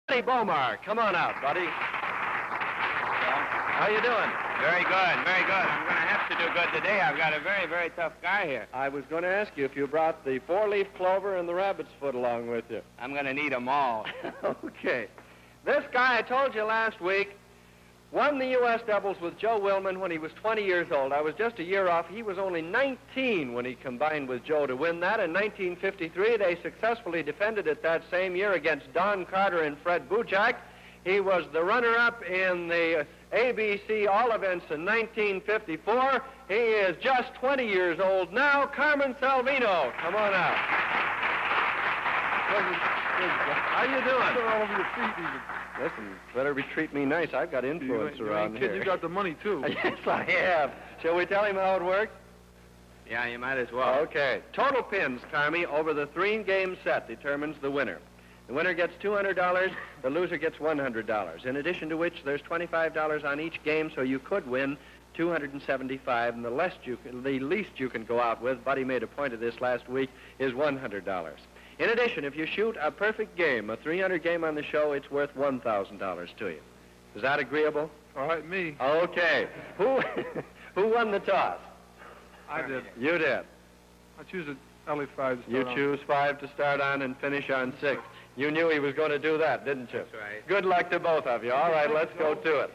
Buddy Bomar, come on out, buddy. How you doing? Very good, very good. I'm going to have to do good today. I've got a very, very tough guy here. I was going to ask you if you brought the four-leaf clover and the rabbit's foot along with you. I'm going to need them all. Okay. This guy, I told you last week, won the U.S. doubles with Joe Willman when he was 20 years old. I was just a year off. He was only 19 when he combined with Joe to win that. In 1953, they successfully defended it that same year against Don Carter and Fred Bujak. He was the runner-up in the ABC All Events in 1954. He is just 20 years old now. Carmen Salvino, come on out. How you doing? All over your feet, even. Listen, better treat me nice. I've got influence around here. You got the money, too. Yes, I have. Shall we tell him how it works? Yeah, you might as well. Okay. Total pins, Carmi, over the three-game set determines the winner. The winner gets $200. The loser gets $100. In addition to which, there's $25 on each game, so you could win $275, and the least you can go out with, Buddy made a point of this last week, is $100. In addition, if you shoot a perfect game, a 300 game on the show, it's worth $1,000 to you. Is that agreeable? All right, me. Okay. Who won the toss? I did. You did. I choose a LA 5 to start You on. choose 5 to start on and finish on 6. You knew he was going to do that, didn't you? That's right. Good luck to both of you. All right, let's go to it.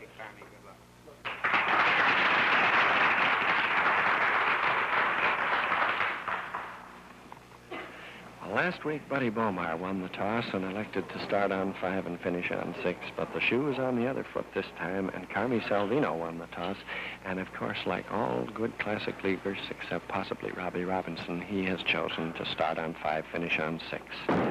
Last week, Buddy Bomar won the toss and elected to start on 5 and finish on 6, but the shoe was on the other foot this time, and Carmen Salvino won the toss. And, of course, like all good classic leaguers, except possibly Robbie Robinson, he has chosen to start on 5, finish on 6. And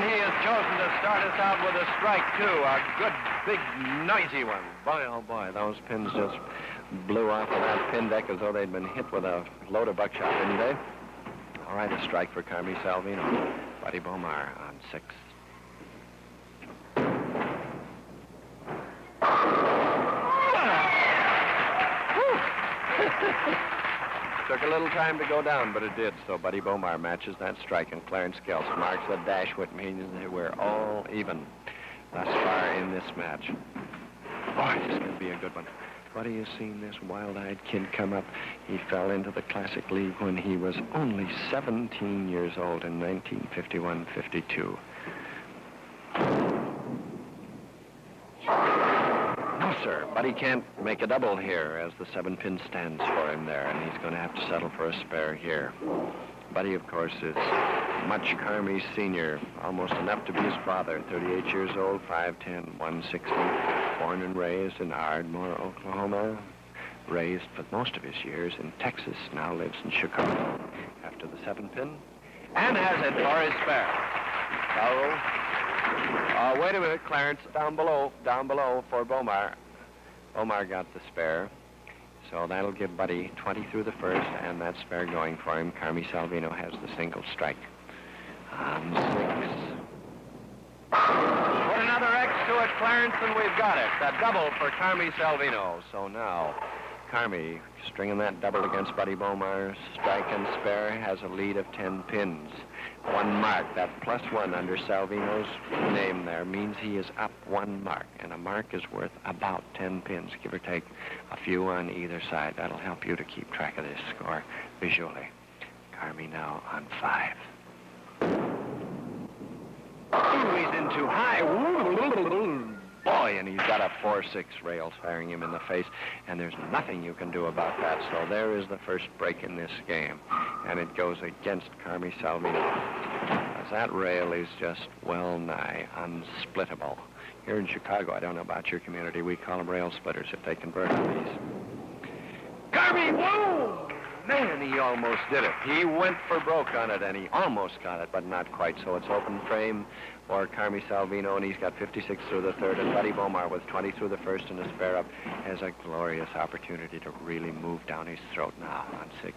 he has chosen to start us out with a strike, too, a good, big, noisy one. Boy, oh, boy, those pins just blew off of that pin deck as though they'd been hit with a load of buckshot, didn't they? All right, a strike for Carmen Salvino. Buddy Bomar on 6. Took a little time to go down, but it did. So Buddy Bomar matches that strike, and Clarence Kelso marks the dash, which means that we're all even thus far in this match. Boy, this could be a good one. Buddy has seen this wild-eyed kid come up. He fell into the Classic League when he was only 17 years old in 1951-52. No, sir. Buddy can't make a double here as the 7-pin stands for him there, and he's going to have to settle for a spare here. Buddy, of course, is much Carmi's senior, almost enough to be his father, 38 years old, 5'10", 160, born and raised in Ardmore, Oklahoma, raised for most of his years in Texas, now lives in Chicago after the 7-pin, and has it for his spare. So, wait a minute, Clarence, down below for Bomar. Bomar got the spare. So that'll give Buddy 20 through the first, and that spare going for him. Carmen Salvino has the single strike. On 6. Put another X to it, Clarence, and we've got it. A double for Carmen Salvino. So now, Carmen, stringing that double against Buddy Bomar's strike and spare, has a lead of 10 pins. 1 mark, that +1 under Salvino's name there, means he is up 1 mark, and a mark is worth about 10 pins, give or take a few on either side. That'll help you to keep track of this score visually. Carmen now on 5. Ooh, he's in too high. Boy, and he's got a 4-6 rail firing him in the face, and there's nothing you can do about that. So there is the first break in this game, and it goes against Carmen Salvino, as that rail is just well-nigh unsplittable. Here in Chicago, I don't know about your community, we call them rail splitters if they convert on these. Carmen, whoa! Man, he almost did it. He went for broke on it, and he almost got it, but not quite. So it's open frame for Carmen Salvino, and he's got 56 through the third, and Buddy Bomar with 20 through the first and a spare up has a glorious opportunity to really move down his throat now on 6.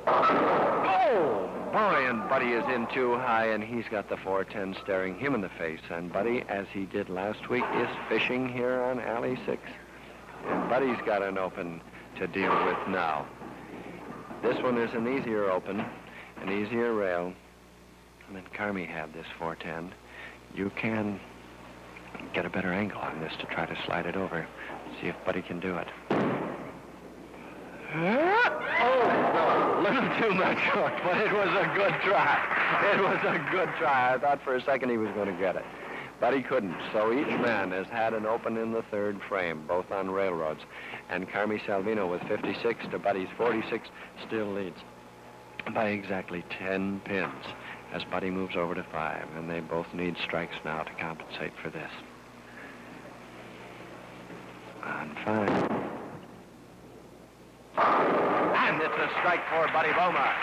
Oh, boy, and Buddy is in too high, and he's got the 410 staring him in the face, and Buddy, as he did last week, is fishing here on alley 6. And Buddy's got an open to deal with now. This one is an easier open, an easier rail. than Carmi had this 410, you can get a better angle on this to try to slide it over. See if Buddy can do it. Oh, no, a little too much short, but it was a good try. It was a good try. I thought for a second he was going to get it. But he couldn't. So each man has had an open in the third frame, both on railroads. And Carmen Salvino with 56 to Buddy's 46 still leads by exactly 10 pins as Buddy moves over to 5. And they both need strikes now to compensate for this. On 5. And it's a strike for Buddy Bomar.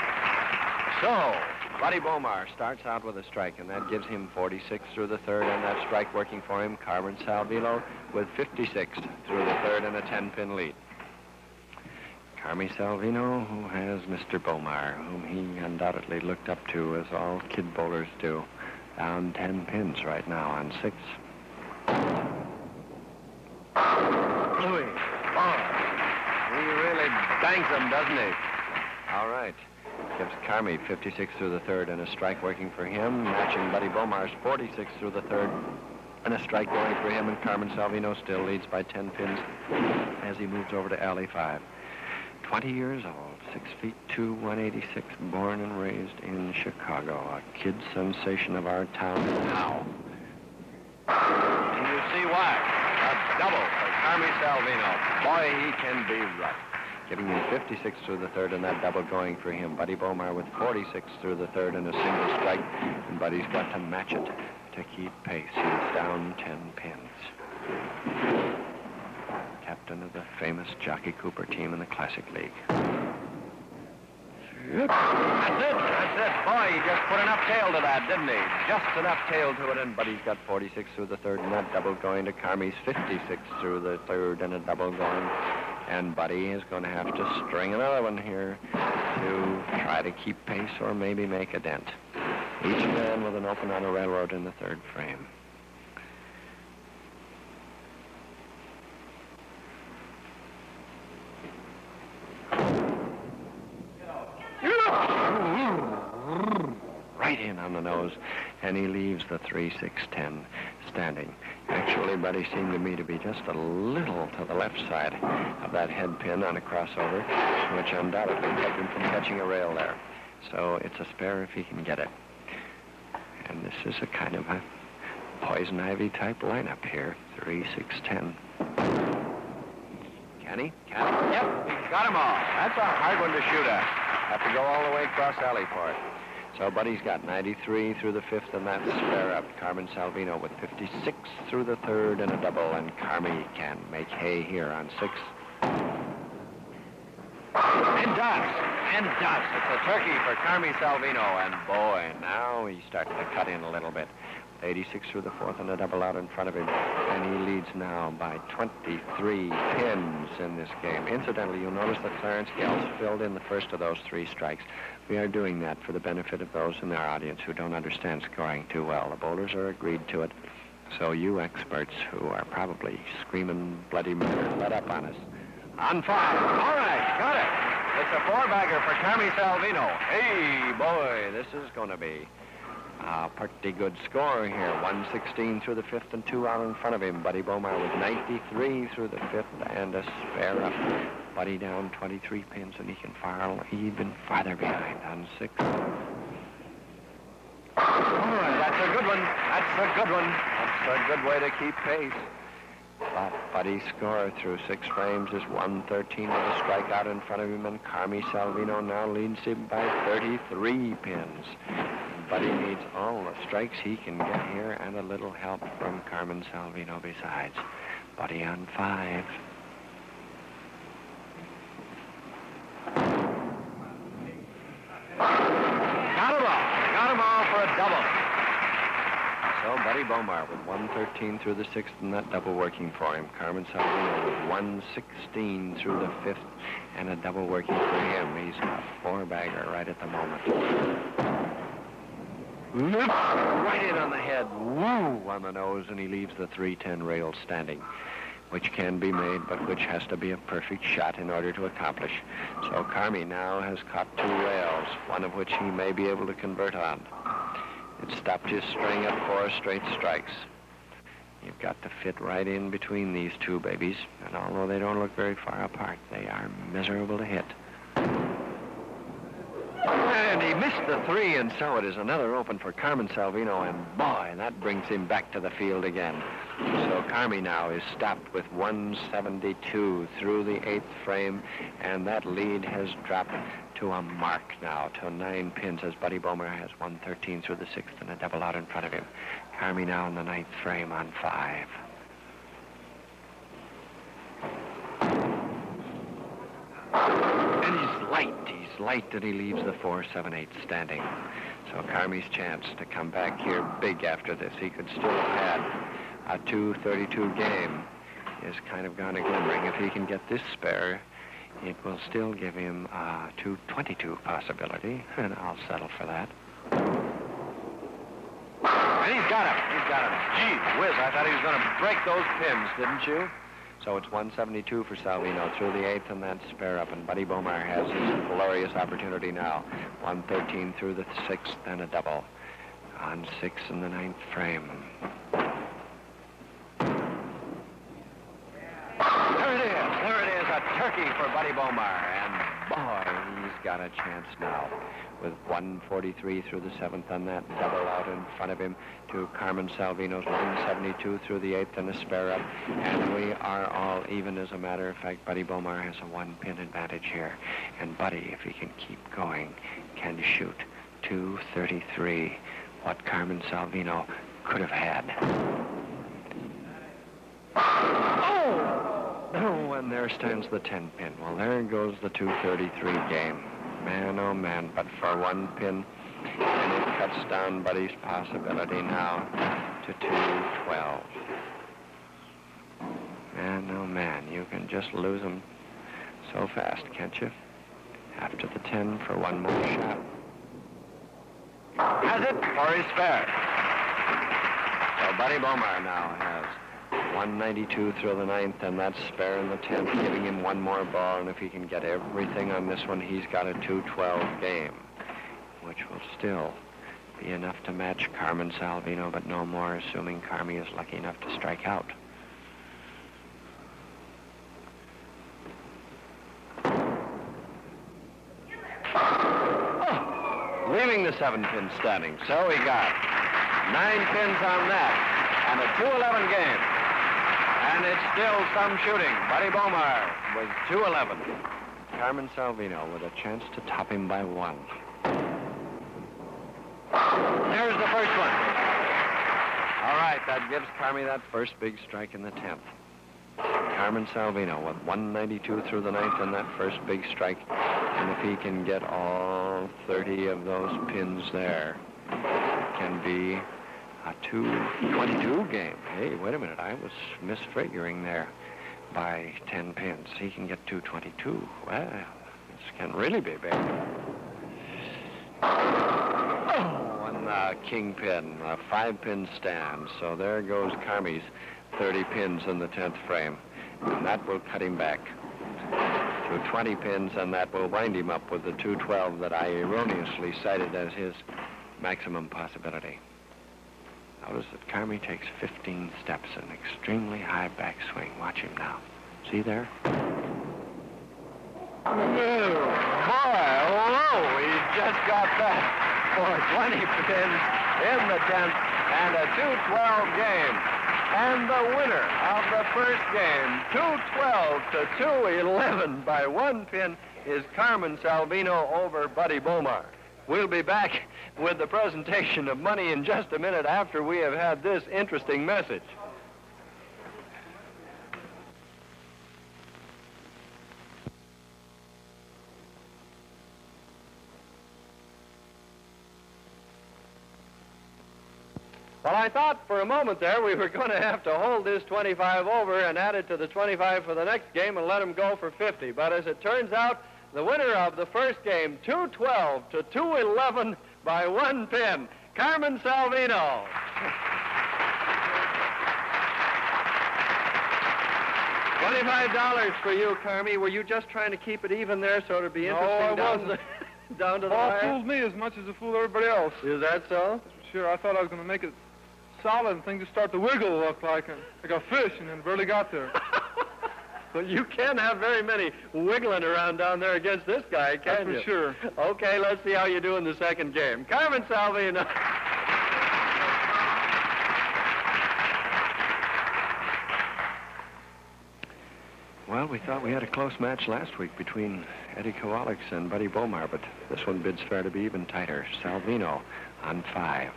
So, Buddy Bomar starts out with a strike, and that gives him 46 through the third, and that strike working for him. Carmen Salvino with 56 through the third and a 10-pin lead. Carmen Salvino, who has Mr. Bomar, whom he undoubtedly looked up to, as all kid bowlers do, down 10 pins right now on 6. Louis, he really bangs them, doesn't he? All right. Gives Carmi 56 through the third and a strike working for him, matching Buddy Bomar's 46 through the third and a strike going for him, and Carmen Salvino still leads by 10 pins as he moves over to alley 5. 20 years old, 6 feet 2, 186, born and raised in Chicago, a kid sensation of our town now. And you see why. A double for Carmen Salvino. Boy, he can be rough. Giving him 56 through the third and that double going for him. Buddy Bomar with 46 through the third and a single strike. And Buddy's got to match it to keep pace. He's down 10 pins. Captain of the famous Jockey Cooper team in the Classic League. That's it. Boy, he just put enough tail to that, didn't he? Just enough tail to it, and Buddy's got 46 through the third and that double going to Carmi's 56 through the third and a double going. And Buddy is going to have to string another one here to try to keep pace or maybe make a dent. Each man with an open on a railroad in the third frame. Right in on the nose, and he leaves the 3-6-10 standing. Actually, Buddy seemed to me to be just a little to the left side of that head pin on a crossover, which undoubtedly kept him from catching a rail there. So it's a spare if he can get it. And this is a kind of a poison ivy type lineup here, 3-6-10. Can he? Yep, he's got them all. That's a hard one to shoot at. Have to go all the way across alley for it. So Buddy's got 93 through the fifth, and that's spare up. Carmen Salvino with 56 through the third and a double, and Carmi can make hay here on 6. And does. It's a turkey for Carmen Salvino, and boy, now he's starting to cut in a little bit. 86 through the fourth and a double out in front of him, and he leads now by 23 pins in this game. Incidentally, you'll notice that Clarence Gales filled in the first of those 3 strikes. We are doing that for the benefit of those in our audience who don't understand scoring too well. The bowlers are agreed to it, so you experts who are probably screaming bloody murder, let up on us. On 5. All right, got it. It's a 4-bagger for Carmen Salvino. Hey, boy, this is going to be a pretty good score here. 116 through the fifth and 2 out in front of him. Buddy Bomar with 93 through the fifth and a spare up. Buddy down 23 pins, and he can file even farther behind on 6. All right, that's a good one. That's a good way to keep pace. But Buddy's score through 6 frames is 113 with a strikeout in front of him, and Carmen Salvino now leads him by 33 pins. Buddy needs all the strikes he can get here and a little help from Carmen Salvino besides. Buddy on 5. Got him all for a double. So Buddy Bomar with 113 through the 6th and that double working for him. Carmen Salvino with 116 through the 5th and a double working for him. He's a 4-bagger right at the moment. Right in on the head, woo, on the nose, and he leaves the 3-10 rail standing, which can be made, but which has to be a perfect shot in order to accomplish. So Carmi now has caught 2 rails, one of which he may be able to convert on. It stopped his string at 4 straight strikes. You've got to fit right in between these two babies, and although they don't look very far apart, they are miserable to hit. And he missed the 3, and so it is another open for Carmen Salvino, and boy, that brings him back to the field again. So Carmi now is stopped with 172 through the 8th frame, and that lead has dropped to a mark now, to 9 pins, as Buddy Bomar has 113 through the 6th and a double out in front of him. Carmi now in the 9th frame on 5. And he's light. He's light that he leaves the 4-7-8 standing. So Carmi's chance to come back here big after this. He could still have had a 2-32 game. Is kind of gone a glimmering. If he can get this spare, it will still give him a 2-22 possibility, and I'll settle for that. And he's got him. He's got him. Gee whiz, I thought he was going to break those pins, didn't you? So it's 172 for Salvino through the 8th, and that spare up. And Buddy Bomar has his glorious opportunity now. 113 through the 6th, and a double. On 6 in the 9th frame. There it is. There it is. A turkey for Buddy Bomar. And boy, he's got a chance now. With 143 through the 7th on that double out in front of him to Carmen Salvino's 172 through the 8th and a spare up. And we are all even. As a matter of fact, Buddy Bomar has a 1-pin advantage here. And Buddy, if he can keep going, can shoot 233, what Carmen Salvino could have had. Oh, and there stands the 10-pin. Well, there goes the 233 game. Man, oh man, but for 1 pin, and it cuts down Buddy's possibility now to 212. Man, oh man, you can just lose them so fast, can't you? After the 10 for 1 more shot. Has it for his spare. So Buddy Bomar now has 192 through the 9th, and that's spare in the 10th, giving him 1 more ball, and if he can get everything on this one, he's got a 212 game, which will still be enough to match Carmen Salvino, but no more, assuming Carmi is lucky enough to strike out. Oh, leaving the 7-pin standing, so he got 9 pins on that, and a 211 game. And it's still some shooting. Buddy Bomar with 211. Carmen Salvino with a chance to top him by 1. There's the first one. All right, that gives Carmi that first big strike in the 10th. Carmen Salvino with 192 through the 9th and that first big strike. And if he can get all 30 of those pins there, it can be a 222 game. Hey, wait a minute. I was misfiguring there by 10 pins. He can get 222. Well, this can really be big. Oh, and the kingpin, a 5-pin stand. So there goes Carmi's 30 pins in the 10th frame. And that will cut him back to 20 pins, and that will wind him up with the 212 that I erroneously cited as his maximum possibility. Notice that Carmi takes 15 steps, an extremely high backswing. Watch him now. See there? Oh, boy, whoa, he just got that for 20 pins in the 10th and a 212 game. And the winner of the first game, 212 to 211 by 1 pin, is Carmen Salvino over Buddy Bomar. We'll be back with the presentation of money in just a minute after we have had this interesting message. Well, I thought for a moment there we were going to have to hold this 25 over and add it to the 25 for the next game and let him go for 50. But as it turns out, the winner of the first game, 212 to 211 by 1 pin, Carmen Salvino. $25 for you, Carmi. Were you just trying to keep it even there so it'd be interesting? No, I wasn't. down to the Paul wire? fools me as much as it fooled everybody else. Is that so? sure. I thought I was going to make it solid and things just start to wiggle, look like a fish, and then barely got there. Well, you can't have very many wiggling around down there against this guy, can you? That's for sure. Okay, let's see how you do in the second game. Carmen Salvino. Well, we thought we had a close match last week between Eddie Kowalik and Buddy Bomar, but this one bids fair to be even tighter. Salvino on 5.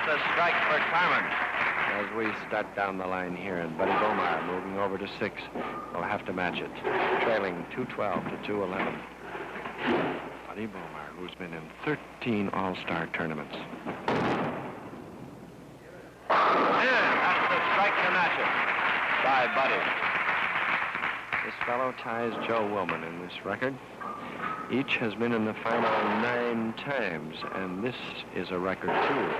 A strike for Carmen as we start down the line here, and Buddy Bomar moving over to 6. We'll have to match it, trailing 212 to 211. Buddy Bomar, who's been in 13 All-Star tournaments. Yeah, that's the strike to match it by Buddy. This fellow ties Joe Willman in this record. Each has been in the final 9 times, and this is a record, too.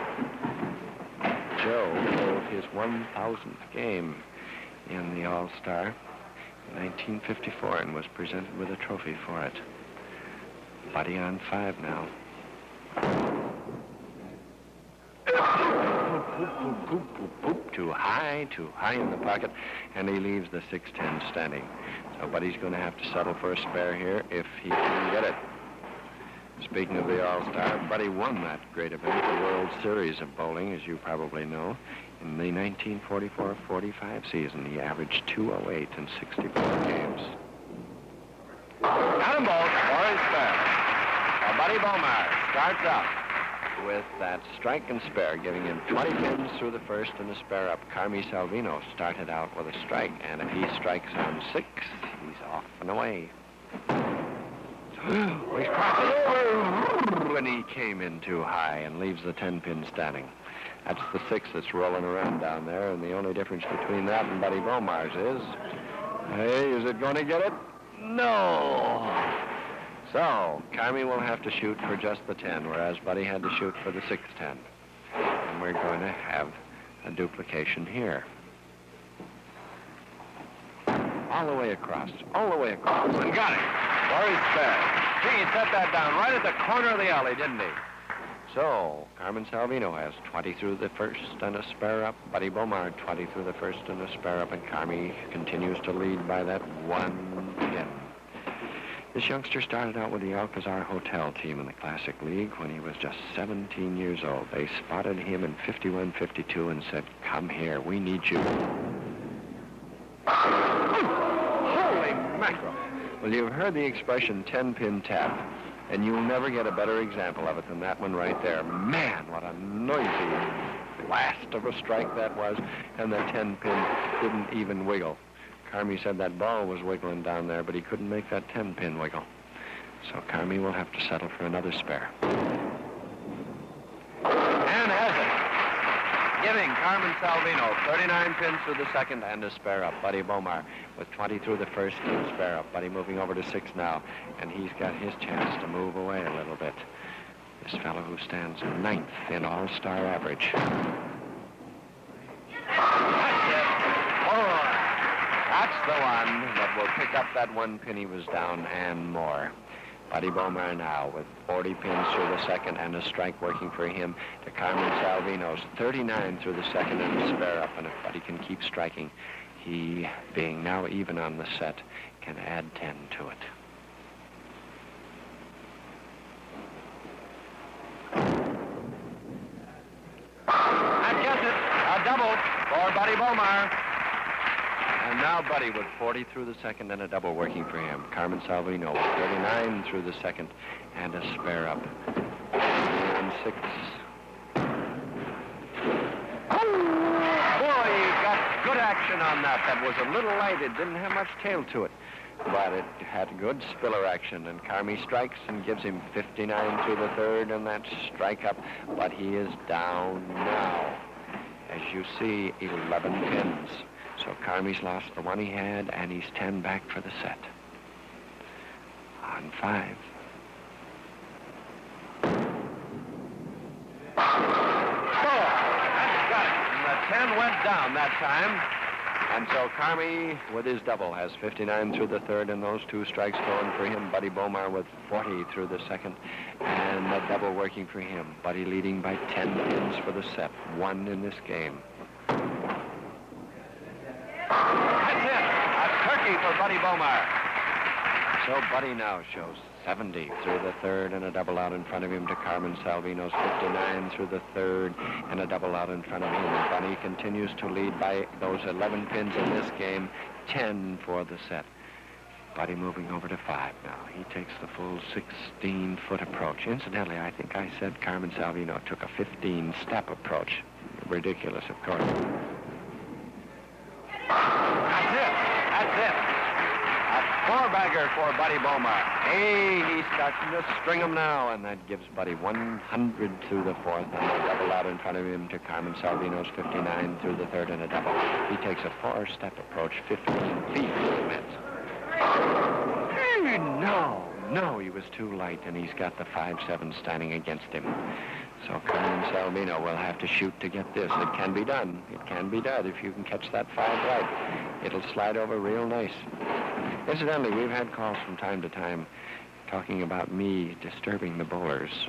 Joe held his 1,000th game in the All-Star in 1954 and was presented with a trophy for it. Buddy on 5 now. Too high in the pocket, and he leaves the 6-10 standing. So Buddy's going to have to settle for a spare here if he can get it. Speaking of the All-Star, Buddy won that great event, the World Series of Bowling, as you probably know. In the 1944-45 season, he averaged 208 in 64 games. Got them both for his spare. Well, Buddy Bomar starts up with that strike and spare, giving him 20 pins through the first and a spare up. Carmen Salvino started out with a strike, and if he strikes on 6, he's off and away. He's crossing over, and he came in too high and leaves the 10-pin standing. That's the 6 that's rolling around down there, and the only difference between that and Buddy Bomar's is, hey, is it going to get it? No. So, Carmen will have to shoot for just the 10, whereas Buddy had to shoot for the 6-10. And we're going to have a duplication here. All the way across, and got it. For his spare. Gee, he set that down right at the corner of the alley, didn't he? So, Carmen Salvino has 20 through the first and a spare up. Buddy Bomar, 20 through the first and a spare up, and Carmen continues to lead by that 1 pin. This youngster started out with the Alcazar Hotel team in the Classic League when he was just 17 years old. They spotted him in 51-52 and said, "Come here, we need you." Holy mackerel. Well, you've heard the expression 10-pin tap, and you'll never get a better example of it than that one right there. Man, what a noisy blast of a strike that was, and the 10-pin didn't even wiggle. Carmi said that ball was wiggling down there, but he couldn't make that 10-pin wiggle. So Carmi will have to settle for another spare. And has it. Giving Carmen Salvino 39 pins through the second and a spare up. Buddy Bomar with 20 through the first and a spare up. Buddy moving over to 6 now, and he's got his chance to move away a little bit. This fellow who stands 9th in All-Star average. That's the one that will pick up that 1 pin he was down and more. Buddy Bomar now with 40 pins through the second and a strike working for him to Carmen Salvino's 39 through the second and a spare up. And if Buddy can keep striking, he, being now even on the set, can add 10 to it. And gets it. A double for Buddy Bomar. And now Buddy with 40 through the second and a double working for him. Carmen Salvino with 39 through the second and a spare up. And 6. Oh, boy, he got good action on that. That was a little light. It didn't have much tail to it. But it had good spiller action. And Carmi strikes and gives him 59 through the third and that strike up. But he is down now. As you see, 11 pins. So Carmi's lost the one he had, and he's 10 back for the set. On 5. Oh, that's got it. And the 10 went down that time. And so Carmi, with his double, has 59 through the third, and those two strikes going for him. Buddy Bomar with 40 through the second, and a double working for him. Buddy leading by 10 pins for the set. 1 in this game. That's it. A turkey for Buddy Bomar. So Buddy now shows 70 through the third and a double out in front of him to Carmen Salvino's 59 through the third and a double out in front of him. And Buddy continues to lead by those 11 pins in this game, 10 for the set. Buddy moving over to 5 now. He takes the full 16-foot approach. Incidentally, I think I said Carmen Salvino took a 15-step approach. Ridiculous, of course. That's it. That's it. Four-bagger for Buddy Bomar. Hey, he's starting to string him now, and that gives Buddy 100 through the fourth, and a double out in front of him to Carmen Salvino's 59 through the third and a double. He takes a 4-step approach, 15 feet to the Mets. No, he was too light, and he's got the 5-7 standing against him. So Carmen Salvino will have to shoot to get this. It can be done. It can be done if you can catch that 5 right. It'll slide over real nice. Incidentally, we've had calls from time to time talking about me disturbing the bowlers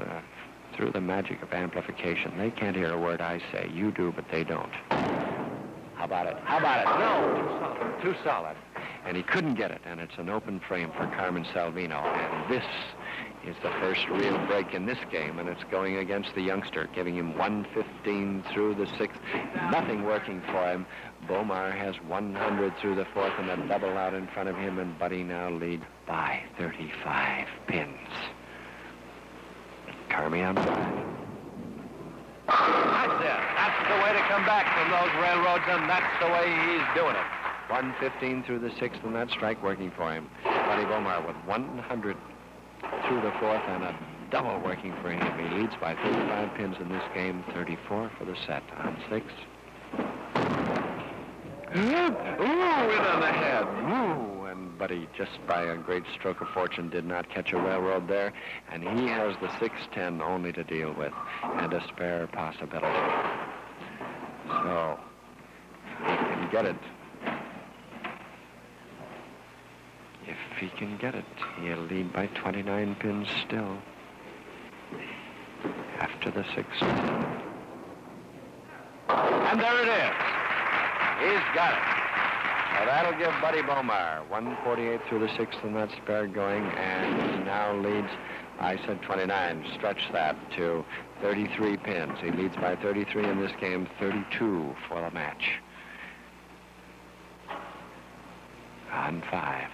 through the magic of amplification. They can't hear a word I say. You do, but they don't. How about it? How about it? No, too solid. And he couldn't get it, and it's an open frame for Carmen Salvino. And this is the first real break in this game, and it's going against the youngster, giving him 115 through the sixth. Nothing working for him. Bomar has 100 through the fourth and a double out in front of him, and Buddy now leads by 35 pins. Carmi on 5. That's it. That's the way to come back from those railroads, and that's the way he's doing it. 115 through the sixth, and that strike working for him. Buddy Bomar with 100 through the fourth and a double working for him. He leads by 35 pins in this game, 34 for the set on 6. Ooh, in on the head. Ooh, and Buddy, just by a great stroke of fortune, did not catch a railroad there, and he has the 6-10 only to deal with, and a spare possibility. So, he can get it. If he can get it, he'll lead by 29 pins still. After the 6th. And there it is. He's got it. So that'll give Buddy Bomar 148 through the 6th, and that spare going, and he now leads, I said 29, stretch that to 33 pins. He leads by 33 in this game, 32 for the match. On 5.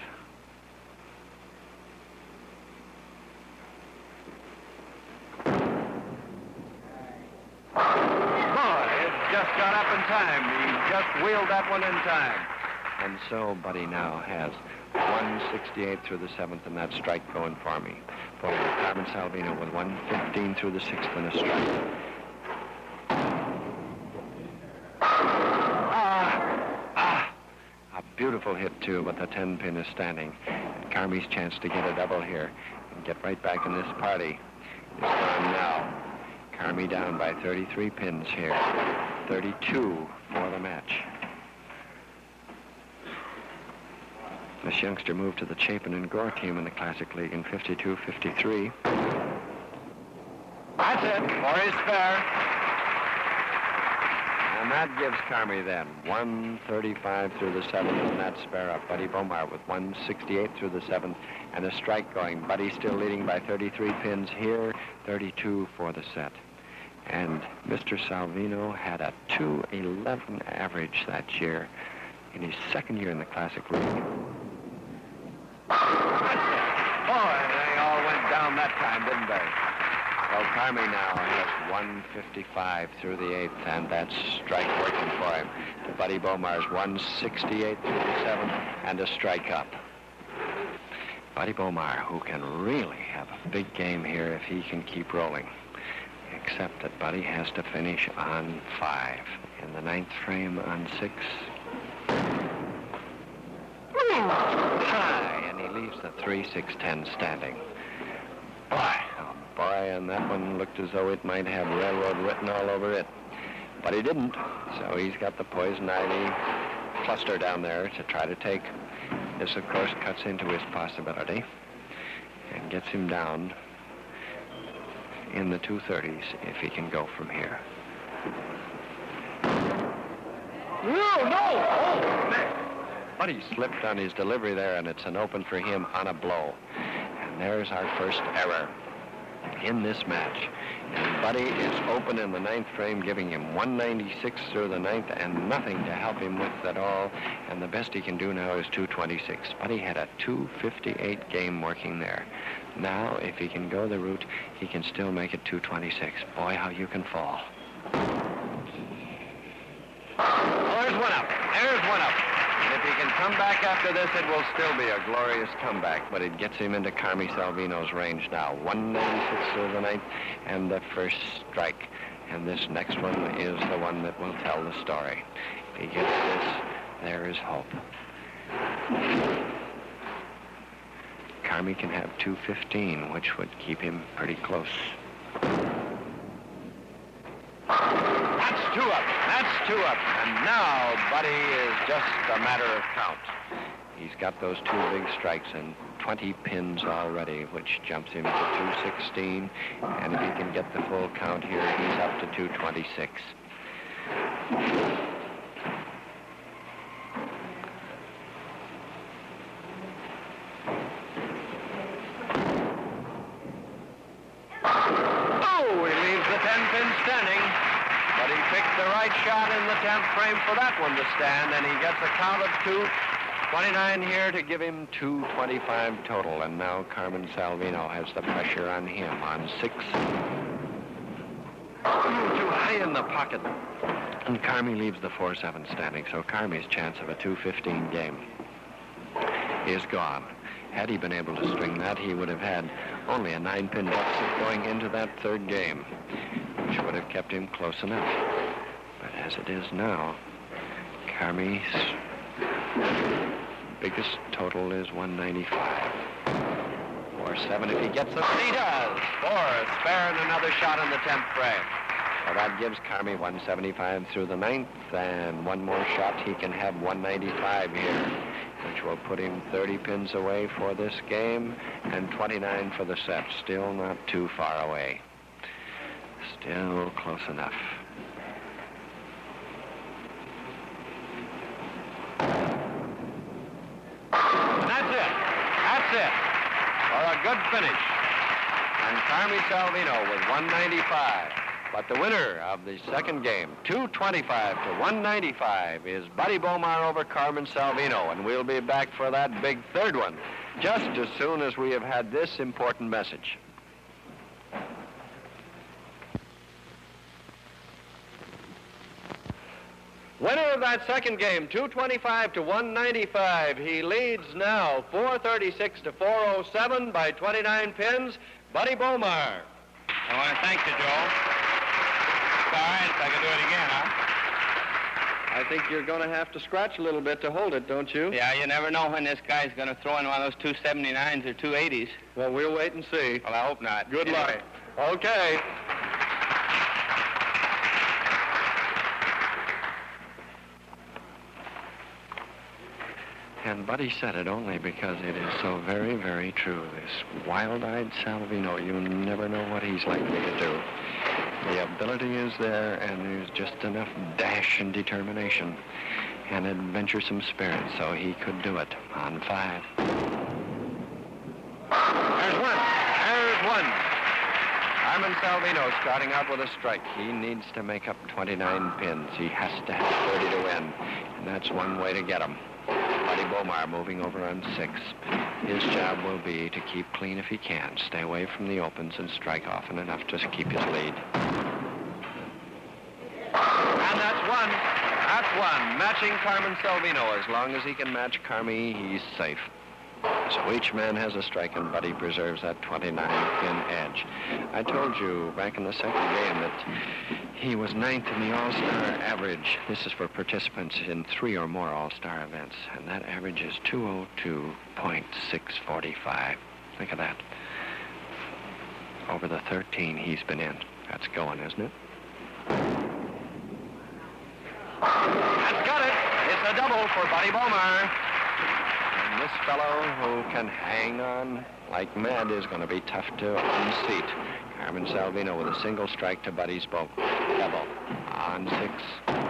Just got up in time. He just wheeled that one in time. And so Buddy now has 168 through the 7th, and that strike going for me. For Carmen Salvino with 115 through the 6th and a strike. A beautiful hit, too, but the 10 pin is standing. And Carmi's chance to get a double here and get right back in this party is gone now. Carmi down by 33 pins here. 32 for the match. This youngster moved to the Chapin and Gore team in the Classic League in 52-53. That's it for his spare. And that gives Carmi then 135 through the 7th, and that spare up. Buddy Bomar with 168 through the 7th and a strike going. Buddy still leading by 33 pins here, 32 for the set. And Mr. Salvino had a 211 average that year in his second year in the Classic League. Boy, they all went down that time, didn't they? So Carmi now has 155 through the 8th, and that's strike working for him. Buddy Bomar's 168 through the 7th, and a strike up. Buddy Bomar, who can really have a big game here if he can keep rolling. Except that Buddy has to finish on 5. In the 9th frame on 6. High, and he leaves the 3-6-10 standing. Boy, oh boy, and that one looked as though it might have railroad written all over it. But he didn't, so he's got the poison ivy cluster down there to try to take. This, of course, cuts into his possibility and gets him down in the 230s if he can go from here. No! Oh, man. But he slipped on his delivery there, and it's an open for him on a blow. And there's our first error in this match. And Buddy is open in the 9th frame, giving him 196 through the 9th and nothing to help him with at all. And the best he can do now is 226. Buddy had a 258 game working there. Now, if he can go the route, he can still make it 226. Boy, how you can fall. Oh, there's one up. There's one up. And if he can come back after this, it will still be a glorious comeback, but it gets him into Carmen Salvino's range now. 196 through the 9th, and the first strike. And this next one is the one that will tell the story. If he gets this, there is hope. Carmi can have 215, which would keep him pretty close. That's two up. That's two up. And now Buddy is just a matter of count. He's got those two big strikes and 20 pins already, which jumps him to 216. And if he can get the full count here, he's up to 226. Shot in the 10th frame for that one to stand, and he gets a count of 229 here to give him 225 total. And now Carmen Salvino has the pressure on him on 6. Too high in the pocket. And Carmi leaves the 4-7 standing, so Carmi's chance of a 215 game is gone. Had he been able to string that, he would have had only a 9-pin deficit going into that third game, which would have kept him close enough. But as it is now, Carmi's biggest total is 195. 4-7 if he gets them, he does. 4, spare and another shot in the 10th frame. Well, that gives Carmi 175 through the 9th, and one more shot, he can have 195 here, which will put him 30 pins away for this game and 29 for the set. Still not too far away. Still close enough. For a good finish. And Carmen Salvino with 195. But the winner of the second game, 225 to 195, is Buddy Bomar over Carmen Salvino. And we'll be back for that big third one just as soon as we have had this important message. Winner of that second game, 225 to 195. He leads now 436 to 407 by 29 pins. Buddy Bomar. I want to thank you, Joe. It's all right if I can do it again, huh? I think you're going to have to scratch a little bit to hold it, don't you? Yeah, you never know when this guy's going to throw in one of those 279s or 280s. Well, we'll wait and see. Well, I hope not. Good luck. Okay. And Buddy said it only because it is so very, very true. This wild-eyed Salvino, you never know what he's likely to do. The ability is there, and there's just enough dash and determination and adventuresome spirit, so he could do it on 5. There's one. There's one. Carmen Salvino starting out with a strike. He needs to make up 29 pins. He has to have 30 to win, and that's one way to get him. Buddy Bomar moving over on 6. His job will be to keep clean if he can, stay away from the opens and strike often enough to keep his lead. And that's one. That's one. Matching Carmen Salvino. As long as he can match Carmi, he's safe. So each man has a strike, and Buddy preserves that 29-pin edge. I told you back in the second game that he was 9th in the All-Star average. This is for participants in 3 or more All-Star events, and that average is 202.645. Think of that. Over the 13 he's been in. That's going, isn't it? That's got it. It's a double. double for Buddy Bomar. And this fellow who can hang on like mad is going to be tough to unseat. Carmen Salvino with a single strike to Buddy's double. On 6. That's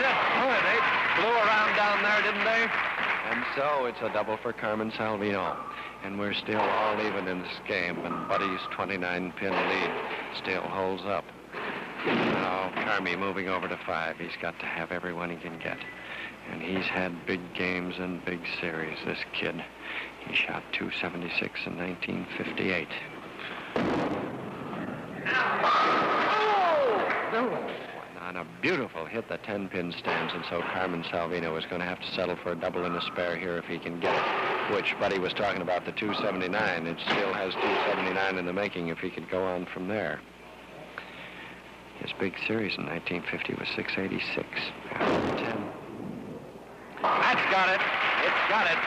it. Oh, they blew around down there, didn't they? And so it's a double for Carmen Salvino. And we're still all even in this game, and Buddy's 29-pin lead still holds up. Now, Carmi moving over to 5. He's got to have everyone he can get. And he's had big games and big series, this kid. He shot 276 in 1958. On a beautiful hit, the 10-pin stands, and so Carmen Salvino is going to have to settle for a double and a spare here if he can get it, which Buddy was talking about, the 279. It still has 279 in the making if he could go on from there. His big series in 1950 was 686. 10. That's got it. It's got it.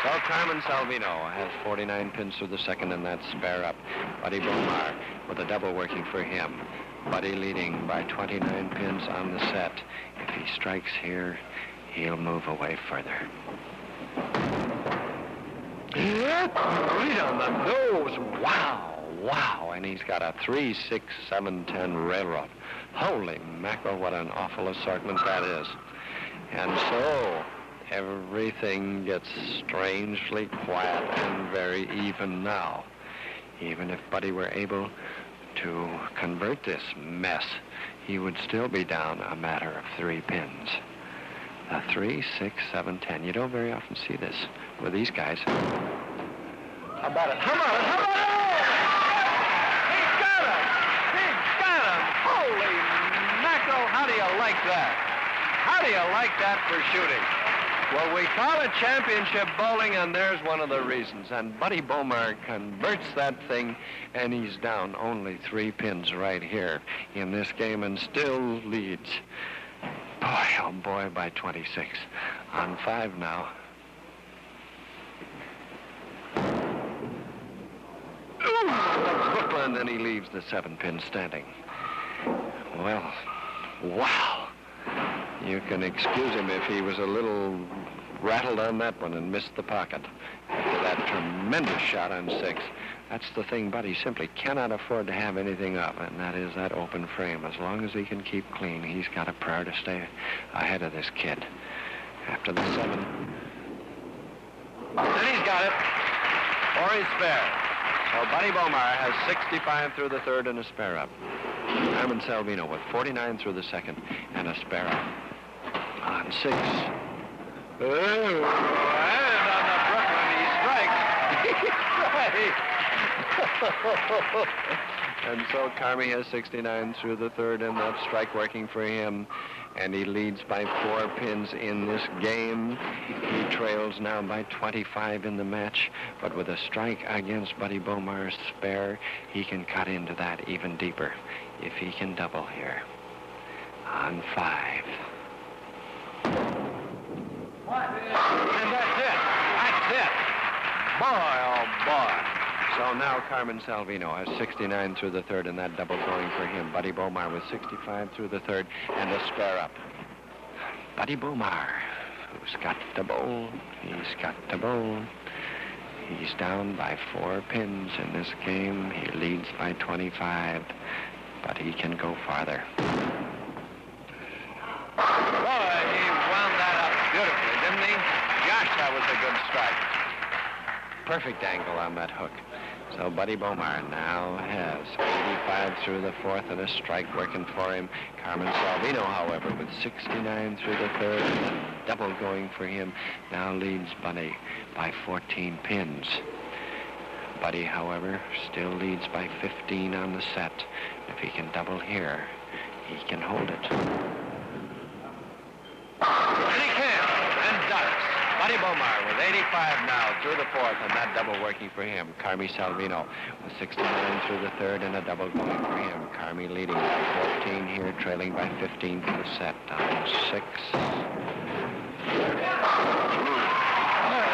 So Carmen Salvino has 49 pins through the second, and that's spare up. Buddy Bomar with a double working for him. Buddy leading by 29 pins on the set. If he strikes here, he'll move away further. Right on the nose. Wow. And he's got a 3, 6, 7, 10 railroad. Holy mackerel, what an awful assortment that is. And so everything gets strangely quiet and very even now. Even if Buddy were able to convert this mess, he would still be down a matter of 3 pins. A 3, 6, 7, 10. You don't very often see this with these guys. How about it? He's got him! Holy mackerel, how do you like that? How do you like that for shooting? Well, we call it championship bowling, and there's one of the reasons. And Buddy Bomar converts that thing, and he's down only 3 pins right here in this game and still leads. Boy, oh boy, by 26. On 5 now. And then he leaves the 7 pin standing. Well, wow. You can excuse him if he was a little rattled on that one and missed the pocket. After that tremendous shot on 6. That's the thing Buddy simply cannot afford to have anything up, and that is that open frame. As long as he can keep clean, he's got a prayer to stay ahead of this kid. After the 7. Then he's got it. Or he's spare. So Buddy Bomar has 65 through the third and a spare up. Carmen Salvino with 49 through the second and a spare up. On 6. Oh, and on the Brooklyn, he strikes. And so Carmi has 69 through the third, and that strike working for him. And he leads by 4 pins in this game. He trails now by 25 in the match, but with a strike against Buddy Bomar's spare, he can cut into that even deeper if he can double here. On 5. And that's it. Boy, oh boy. So now Carmen Salvino has 69 through the third, and that double going for him. Buddy Bomar with 65 through the third and a spare up. Buddy Bomar, who's got the bowl. He's got the bowl. He's down by 4 pins in this game. He leads by 25, but he can go farther. Boy, he wound that up beautifully, didn't he? Gosh, that was a good strike. Perfect angle on that hook. So Buddy Bomar now has 85 through the fourth and a strike working for him. Carmen Salvino, however, with 69 through the third and a double going for him, now leads Buddy by 14 pins. Buddy, however, still leads by 15 on the set. If he can double here, he can hold it. And he can, and does. Buddy Bomar with 85 now through the fourth, and that double working for him. Carmen Salvino with 69 through the third and a double going for him. Carmen leading by 14 here, trailing by 15 for the set. On 6. That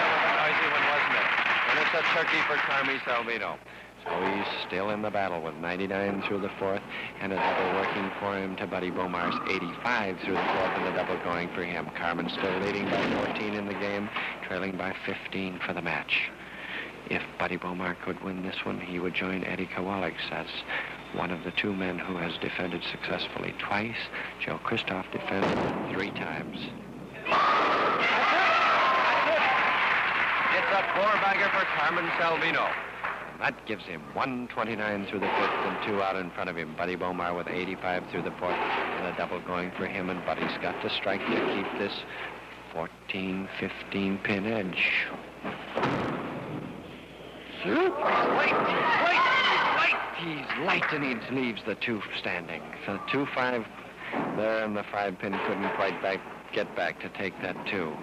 was a noisy one, wasn't it? And it's a turkey for Carmen Salvino. So he's still in the battle with 99 through the fourth and a double working for him to Buddy Bomar's 85 through the fourth and a double going for him. Carmen still leading by 14 in the game, trailing by 15 for the match. If Buddy Bomar could win this one, he would join Eddie Kowalik as one of the two men who has defended successfully twice. Joe Christoph defended 3 times. It's a 4-bagger for Carmen Salvino. And that gives him 129 through the fifth and 2 out in front of him. Buddy Bomar with 85 through the fourth and a double going for him. And Buddy's got to strike to keep this 14, 15 pin edge. He's light, and he leaves the 2 standing. So 2-5 there, and the 5-pin couldn't quite get back to take that 2.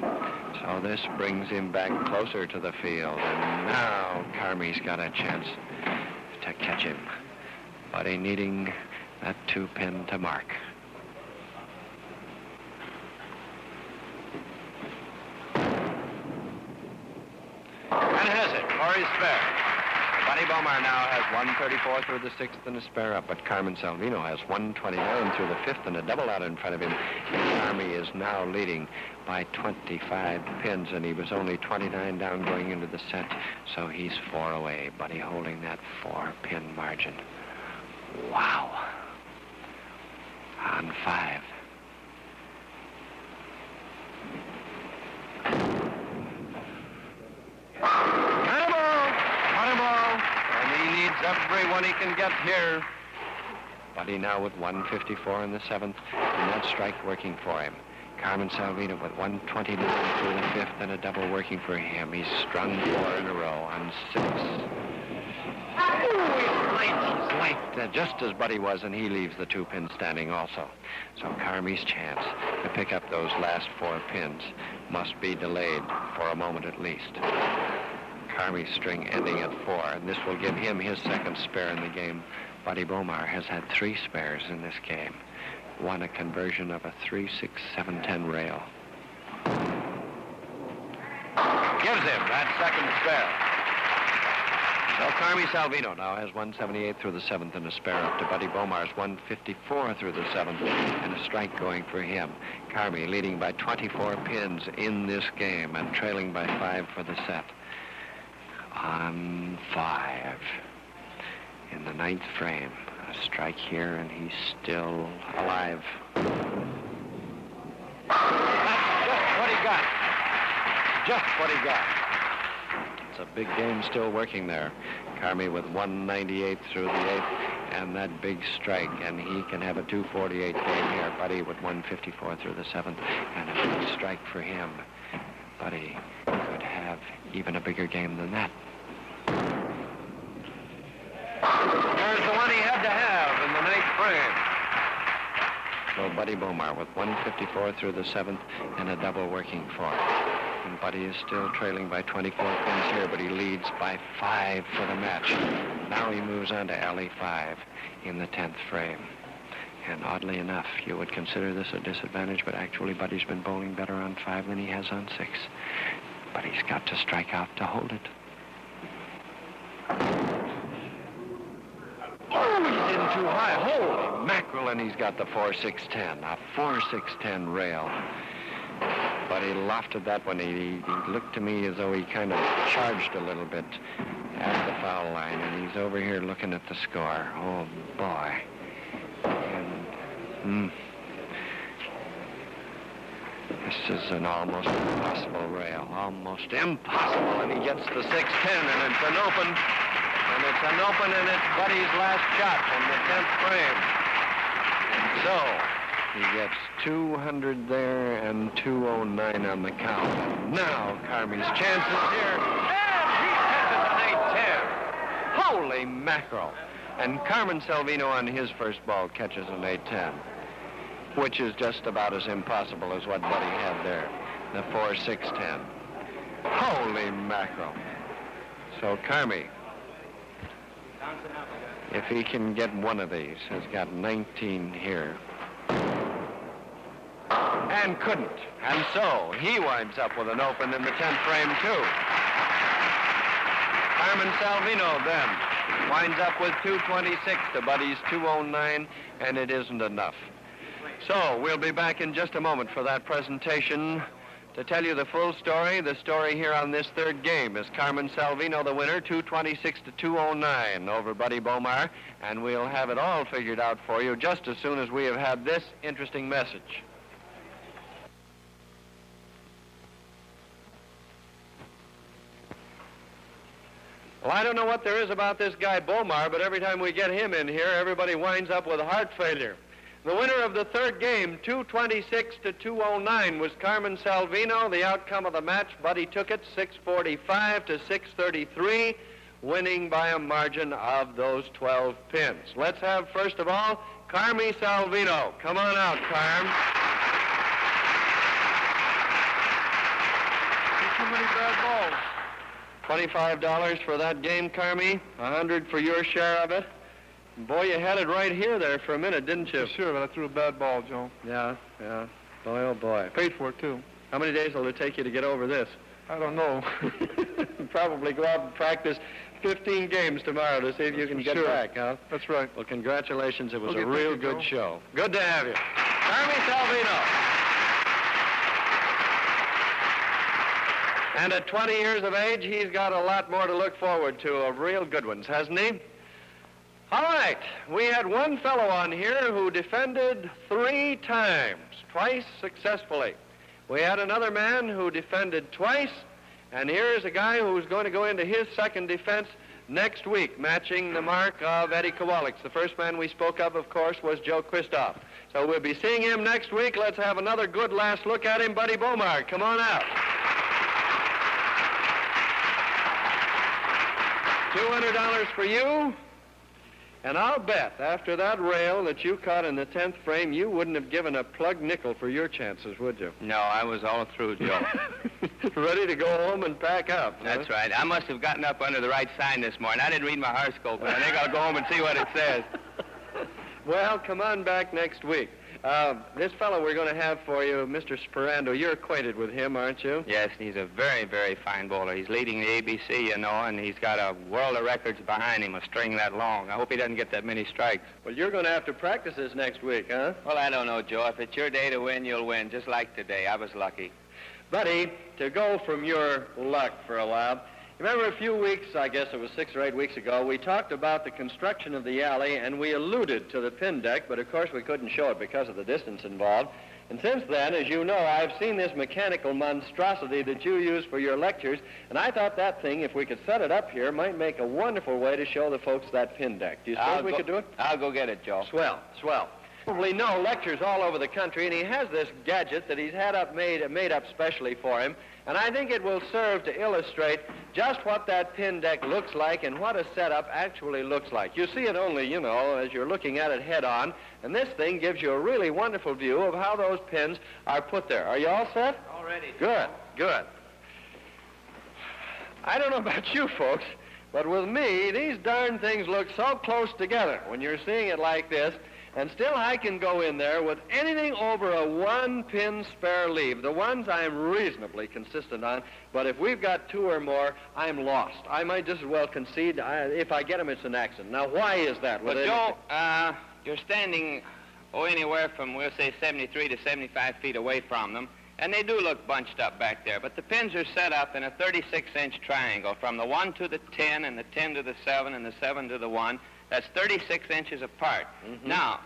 So this brings him back closer to the field, and now Carmy's got a chance to catch him. Buddy needing that 2-pin to mark. And has it for his spare. Buddy Bomar now has 134 through the sixth and a spare up, but Carmen Salvino has 129 through the fifth and a double out in front of him. And Carmy is now leading by 25 pins, and he was only 29 down going into the set, so he's 4 away. Buddy holding that 4-pin margin. Wow. On 5. Everyone he can get here. Buddy now with 154 in the seventh, and that strike working for him. Carmen Salvino with 129 through the fifth and a double working for him. He's strung 4 in a row on 6. He's light, just as Buddy was, and he leaves the 2 pins standing also. So Carmy's chance to pick up those last 4 pins must be delayed for a moment at least. Carmy's string ending at 4, and this will give him his second spare in the game. Buddy Bomar has had 3 spares in this game. One a conversion of a 3, 6, 7, 10 rail. Gives him that second spare. So Carmen Salvino now has 178 through the seventh and a spare up to Buddy Bomar's 154 through the seventh and a strike going for him. Carmen leading by 24 pins in this game and trailing by 5 for the set. On 5 in the 9th frame. A strike here, and he's still alive. That's just what he got. Just what he got. It's a big game still working there. Carmy with 198 through the 8th and that big strike, and he can have a 248 game here. Buddy with 154 through the 7th and a big strike for him. Buddy could have even a bigger game than that. There's the one he had to have in the 9th frame. So Buddy Bomar with 154 through the 7th and a double working for it. And Buddy is still trailing by 24 pins here, but he leads by 5 for the match. Now he moves on to alley 5 in the 10th frame. And oddly enough, you would consider this a disadvantage, but actually Buddy's been bowling better on 5 than he has on 6. But he's got to strike out to hold it. Oh, he's in too high. Holy mackerel, and he's got the 4-6-10. A 4-6-10 rail. But he lofted that one. He looked to me as though he kind of charged a little bit at the foul line, and he's over here looking at the score. Oh, boy. And, this is an almost impossible rail. Almost impossible. And he gets the 6-10, and it's an open. And it's an open, and it's Buddy's last shot in the 10th frame. And so he gets 200 there and 209 on the count. And now Carmy's chances here. And he catches an 8-10. Holy mackerel. And Carmen Salvino on his first ball catches an 8-10, which is just about as impossible as what Buddy had there, the 4-6-10. Holy mackerel. So Carmy, if he can get one of these, has got 19 here. And couldn't. And so he winds up with an open in the 10th frame, too. Carmen Salvino then Winds up with 226 to Buddy's 209, and it isn't enough. So we'll be back in just a moment for that presentation to tell you the full story. The story here on this third game is Carmen Salvino, the winner, 226 to 209 over Buddy Bomar, and we'll have it all figured out for you just as soon as we have had this interesting message. Well, I don't know what there is about this guy Bomar, but every time we get him in here, everybody winds up with heart failure. The winner of the third game, 226 to 209, was Carmen Salvino. The outcome of the match, Buddy took it 645 to 633, winning by a margin of those 12 pins. Let's have, first of all, Carmen Salvino. Come on out, Carm. Too many bad balls. $25 for that game, Carmi. $100 for your share of it. Boy, you had it right here there for a minute, didn't you? Sure, but I threw a bad ball, Joe. Yeah. Boy, oh boy. Paid for it, too. How many days will it take you to get over this? I don't know. Probably go out and practice 15 games tomorrow to see if you can get back, huh? That's right. Well, congratulations. It was Okay, a real thank you, good Joe. show. Good to have you. Carmen Salvino. And at 20 years of age, he's got a lot more to look forward to of real good ones, hasn't he? All right, we had one fellow on here who defended 3 times, twice successfully. We had another man who defended twice, and here's a guy who's going to go into his second defense next week, matching the mark of Eddie Kowalik. The first man we spoke of course, was Joe Christoph. So we'll be seeing him next week. Let's have another good last look at him. Buddy Bomar, come on out. $200 for you. And I'll bet after that rail that you caught in the 10th frame, you wouldn't have given a plug nickel for your chances, would you? No, I was all through, Joe. Ready to go home and pack up. That's right. I must have gotten up under the right sign this morning. I didn't read my horoscope, but I think I'll go home and see what it says. Well, come on back next week. This fellow we're going to have for you, Mr. Sperando, you're acquainted with him, aren't you? Yes, he's a very, very fine bowler. He's leading the ABC, you know, and he's got a world of records behind him, a string that long. I hope he doesn't get that many strikes. Well, you're going to have to practice this next week, huh? Well, I don't know, Joe. If it's your day to win, you'll win, just like today. I was lucky. Buddy, to go from your luck for a while, remember a few weeks, I guess it was 6 or 8 weeks ago, we talked about the construction of the alley, and we alluded to the pin deck, but of course we couldn't show it because of the distance involved. And since then, as you know, I've seen this mechanical monstrosity that you use for your lectures, and I thought that thing, if we could set it up here, might make a wonderful way to show the folks that pin deck. Do you suppose we could do it? I'll go get it, Joe. Swell, swell. Probably know lectures all over the country, and he has this gadget that he's had made up specially for him, and I think it will serve to illustrate just what that pin deck looks like and what a setup actually looks like. You see it only, you know, as you're looking at it head on, and this thing gives you a really wonderful view of how those pins are put there. Are you all set? All ready. Good, good. I don't know about you folks, but with me, these darn things look so close together when you're seeing it like this. And still I can go in there with anything over a 1-pin spare leave. The ones I'm reasonably consistent on, but if we've got 2 or more, I'm lost. I might just as well concede. If I get them, it's an accident. Now, why is that? Well, Joe, you're standing, anywhere from, we'll say, 73 to 75 feet away from them, and they do look bunched up back there. But the pins are set up in a 36-inch triangle from the 1 to the 10 and the 10 to the 7 and the 7 to the 1. That's 36 inches apart. Mm-hmm. Now,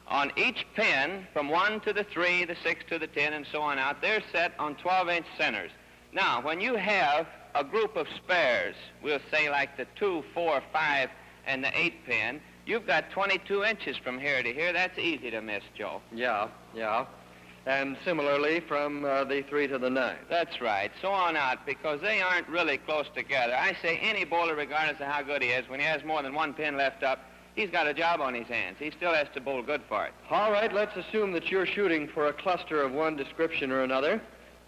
on each pin, from 1 to the 3, the 6 to the 10, and so on out, they're set on 12-inch centers. Now, when you have a group of spares, we'll say like the 2, 4, 5, and the 8 pin, you've got 22 inches from here to here. That's easy to miss, Joe. Yeah. And similarly from the 3 to the 9. That's right. So on out, because they aren't really close together. I say any bowler, regardless of how good he is, when he has more than 1 pin left up, he's got a job on his hands. He still has to bowl good for it. All right, let's assume that you're shooting for a cluster of one description or another.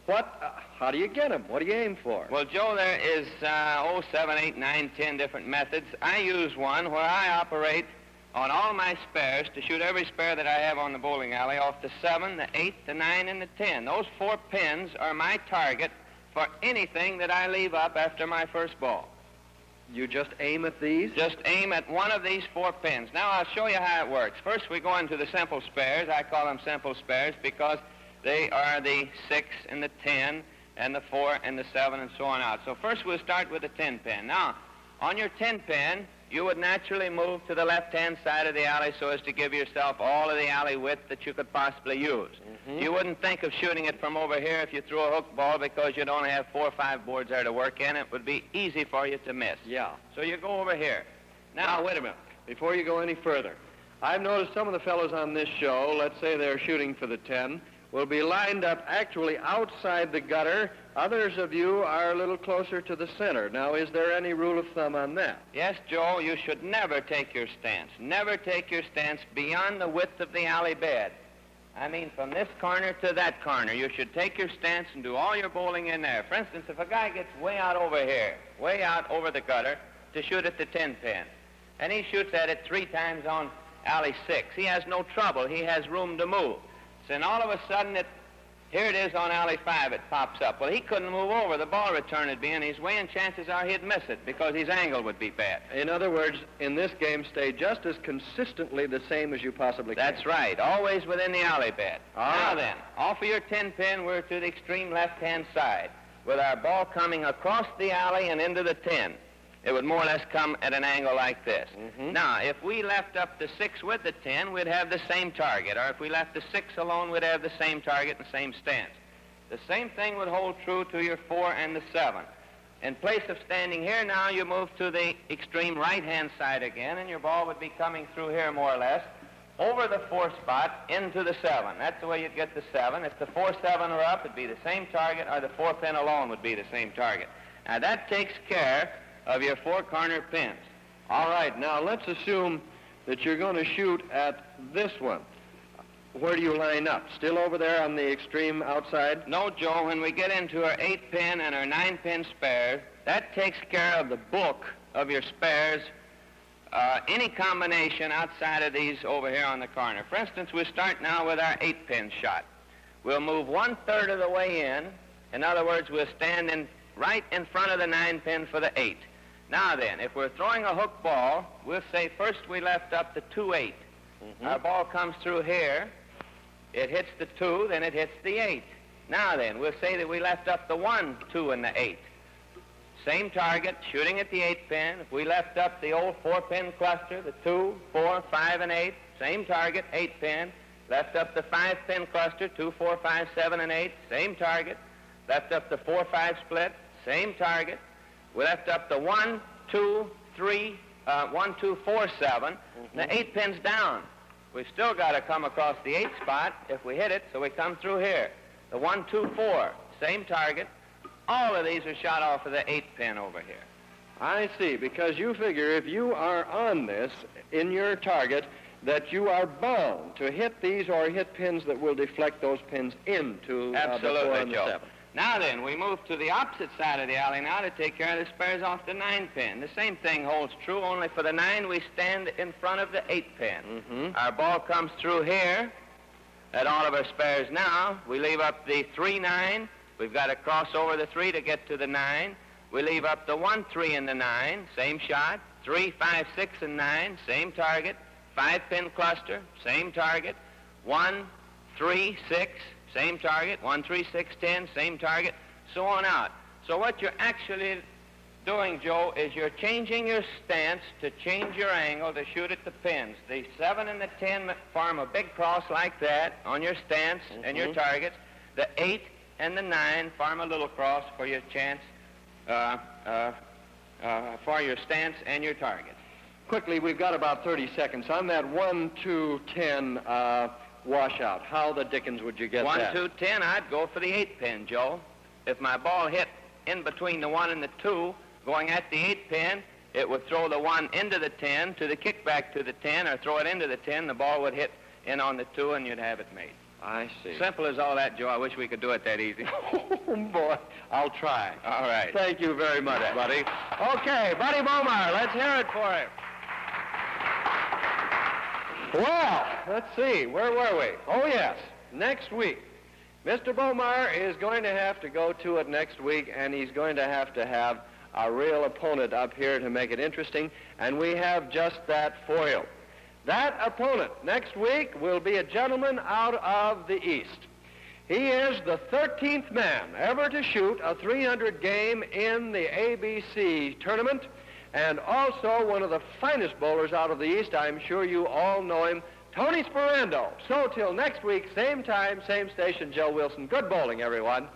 How do you get them? What do you aim for? Well, Joe, there is 7, 8, 9, 10 different methods. I use one where I operate on all my spares to shoot every spare that I have on the bowling alley off the 7, the 8, the 9, and the 10. Those 4 pins are my target for anything that I leave up after my first ball. You just aim at these? Just aim at one of these 4 pins. Now, I'll show you how it works. First, we go into the simple spares. I call them simple spares because they are the 6 and the 10 and the 4 and the 7 and so on out. So first, we'll start with the 10 pin. Now, on your 10 pin, you would naturally move to the left-hand side of the alley so as to give yourself all of the alley width that you could possibly use. You wouldn't think of shooting it from over here if you threw a hook ball because you'd only have 4 or 5 boards there to work in. It would be easy for you to miss. Yeah. So you go over here. Now, wait a minute. Before you go any further, I've noticed some of the fellows on this show, let's say they're shooting for the 10, will be lined up actually outside the gutter. Others of you are a little closer to the center. Now, is there any rule of thumb on that? Yes, Joe, you should never take your stance. Never take your stance beyond the width of the alley bed. I mean, from this corner to that corner, you should take your stance and do all your bowling in there. For instance, if a guy gets way out over here, way out over the gutter to shoot at the 10 pin, and he shoots at it 3 times on alley 6, he has no trouble. He has room to move. So then all of a sudden, here it is on alley 5, it pops up. Well, he couldn't move over. The ball return would be in his way, and chances are he'd miss it because his angle would be bad. In other words, in this game, stay just as consistently the same as you possibly can. That's right. Always within the alley bed. All now right. then, off of your 10 pin, we're to the extreme left-hand side with our ball coming across the alley and into the 10. It would more or less come at an angle like this. Now, if we left up the 6 with the 10, we'd have the same target. Or if we left the 6 alone, we'd have the same target and same stance. The same thing would hold true to your 4 and the 7. In place of standing here now, you move to the extreme right-hand side again, and your ball would be coming through here more or less, over the 4 spot into the 7. That's the way you'd get the 7. If the 4, 7 are up, it'd be the same target, or the 4 pin alone would be the same target. Now, that takes care of your 4 corner pins. All right, now let's assume that you're going to shoot at this one. Where do you line up? Still over there on the extreme outside? No, Joe, when we get into our 8 pin and our 9 pin spares, that takes care of the book of your spares, any combination outside of these over here on the corner. For instance, we'll start now with our 8 pin shot. We'll move 1/3 of the way in. In other words, we'll stand in right in front of the 9 pin for the 8. Now then, if we're throwing a hook ball, we'll say first we left up the 2-8. Our ball comes through here. It hits the 2, then it hits the 8. Now then, we'll say that we left up the 1, 2, and the 8. Same target, shooting at the 8 pin. If we left up the old 4-pin cluster, the 2, 4, 5, and 8, same target, 8 pin. Left up the 5-pin cluster, 2, 4, 5, 7, and 8, same target. Left up the 4-5 split, same target. We left up the 1, 2, 3, 1, 2, 4, 7. The 8 pin's down. We've still got to come across the 8 spot if we hit it, so we come through here. The 1, 2, 4, same target. All of these are shot off of the 8 pin over here. I see, because you figure if you are on this in your target, that you are bound to hit these or hit pins that will deflect those pins into the 4 Absolutely, and the Joe. 7. Now then, we move to the opposite side of the alley now to take care of the spares off the 9 pin. The same thing holds true, only for the 9 we stand in front of the 8 pin. Our ball comes through here at all of our spares now. We leave up the 3, 9. We've got to cross over the 3 to get to the 9. We leave up the 1, 3, and the 9, same shot. 3, 5, 6, and 9, same target. 5-pin cluster, same target. 1, 3, 6, same target. 1, 3, 6, 10, same target, so on out. So what you're actually doing, Joe, is you're changing your stance to change your angle to shoot at the pins. The 7 and the 10 form a big cross like that on your stance and your targets. The 8 and the 9 form a little cross for your chance, for your stance and your target. Quickly, we've got about 30 seconds. On that 1, 2, 10 washout, how the dickens would you get 1, that? 2, 10, I'd go for the 8 pin, Joe. If my ball hit in between the 1 and the 2, going at the 8 pin, it would throw the 1 into the 10 to the kickback to the 10, or throw it into the 10, the ball would hit in on the 2, and you'd have it made. I see. Simple as all that, Joe. I wish we could do it that easy. Oh, boy, I'll try. All right. Thank you very much, buddy. Okay, Buddy Bomar, let's hear it for him. Well, let's see, where were we? Oh, yes, next week. Mr. Bomar is going to have to go to it next week, and he's going to have a real opponent up here to make it interesting, and we have just that for you. That opponent next week will be a gentleman out of the East. He is the 13th man ever to shoot a 300 game in the ABC tournament, and also one of the finest bowlers out of the East. I'm sure you all know him, Tony Sperando. So till next week, same time, same station, Joe Wilson. Good bowling, everyone.